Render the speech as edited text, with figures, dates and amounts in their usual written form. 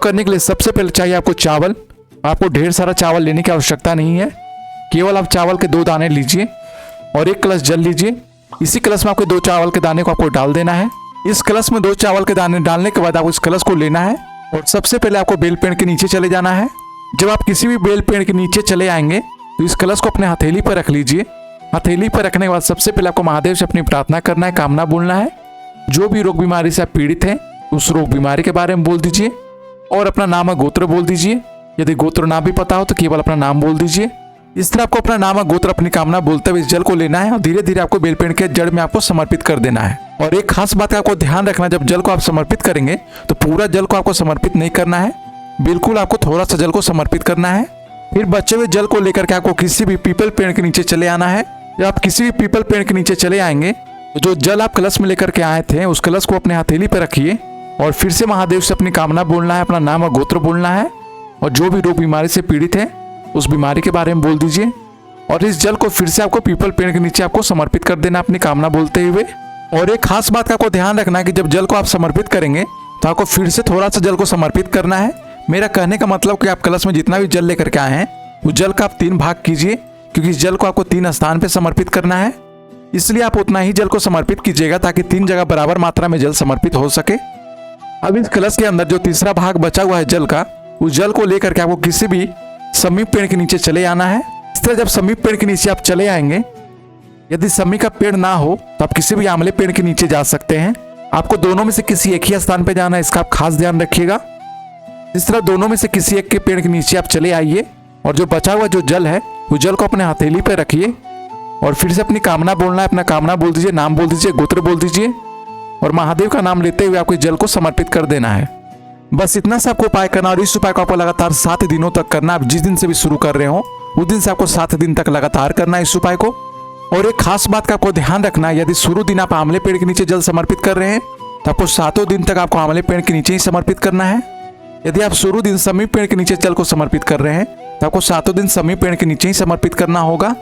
करने के लिए सबसे पहले चाहिए आपको चावल। आपको ढेर सारा चावल लेने की आवश्यकता नहीं है, केवल आप चावल के 2 दाने लीजिए और 1 कलश जल लीजिए। इसी कलश में आपको 2 चावल के दाने को आपको डाल देना है। इस कलश में 2 चावल के दाने डालने के बाद आपको इस कलश को लेना है और सबसे पहले आपको बेल पेड़ के नीचे चले जाना है। जब आप किसी भी बेल पेड़ के नीचे चले आएंगे तो इस कलश को अपने हथेली पर रख लीजिए। हथेली पर रखने के बाद सबसे पहले आपको महादेव से अपनी प्रार्थना करना है, कामना बोलना है। जो भी रोग बीमारी से आप पीड़ित हैं उस रोग बीमारी के बारे में बोल दीजिए और अपना नाम और गोत्र बोल दीजिए। यदि गोत्र ना भी पता हो तो केवल अपना नाम बोल दीजिए। इस तरह आपको अपना नाम और गोत्र अपनी कामना बोलते हुए इस जल को लेना है और धीरे धीरे आपको बेल पेड़ के जड़ में आपको समर्पित कर देना है। और एक खास बात का आपको ध्यान रखना, जब जल को आप समर्पित करेंगे तो पूरा जल को आपको समर्पित नहीं करना है, बिल्कुल आपको थोड़ा सा जल को समर्पित करना है। फिर बचे हुए जल को लेकर के आपको किसी भी पीपल पेड़ के नीचे चले आना है। जब आप किसी भी पीपल पेड़ के नीचे चले आएंगे तो जो जल आप कलश में लेकर के आए थे उस कलश को अपने हथेली पर रखिए और फिर से महादेव से अपनी कामना बोलना है, अपना नाम और गोत्र बोलना है और जो भी रोग बीमारी से पीड़ित है उस बीमारी के बारे में बोल दीजिए। और इस जल को फिर से आपको पीपल पेड़ के नीचे आपको समर्पित कर देना अपनी कामना बोलते हुए। और एक खास बात का आपको ध्यान रखना है कि जब जल को आप समर्पित करेंगे तो आपको फिर से थोड़ा सा जल को समर्पित करना है। मेरा कहने का मतलब कि आप कलश में जितना भी जल लेकर के आए हैं उस जल का आप 3 भाग कीजिए, क्योंकि इस जल को आपको 3 स्थान पे समर्पित करना है। इसलिए आप उतना ही जल को समर्पित कीजिएगा ताकि 3 जगह बराबर मात्रा में जल समर्पित हो सके। अब इस कलश के अंदर जो तीसरा भाग बचा हुआ है जल का, उस जल को लेकर के आपको किसी भी समीप पेड़ के नीचे चले आना है। इस तरह जब समीप पेड़ के नीचे आप चले आएंगे, यदि समीप का पेड़ ना हो तो आप किसी भी आंवले पेड़ के नीचे जा सकते हैं। आपको दोनों में से किसी एक ही स्थान पे जाना है, इसका आप खास ध्यान रखिएगा। इस तरह दोनों में से किसी एक के पेड़ के नीचे आप चले आइए और जो बचा हुआ जो जल है उस जल को अपने हथेली पे रखिए और फिर से अपनी कामना बोलना है। अपना कामना बोल दीजिए, नाम बोल दीजिए, गोत्र बोल दीजिए और महादेव का नाम लेते हुए आपको इस जल को समर्पित कर देना है। बस इतना सा आपको उपाय करना और इस उपाय को आपको लगातार 7 दिनों तक करना। आप जिस दिन से भी शुरू कर रहे हो उस दिन से आपको 7 दिन तक लगातार करना है इस उपाय को। और एक खास बात का आपको ध्यान रखना है, यदि शुरू दिन आप आंवले पेड़ के नीचे जल समर्पित कर रहे हैं तो आपको 7 दिन तक आपको आंवले पेड़ के नीचे ही समर्पित करना है। यदि आप शुरू दिन समीप पेड़ के नीचे जल को समर्पित कर रहे हैं तो आपको 7 दिन समीप पेड़ के नीचे ही समर्पित करना होगा।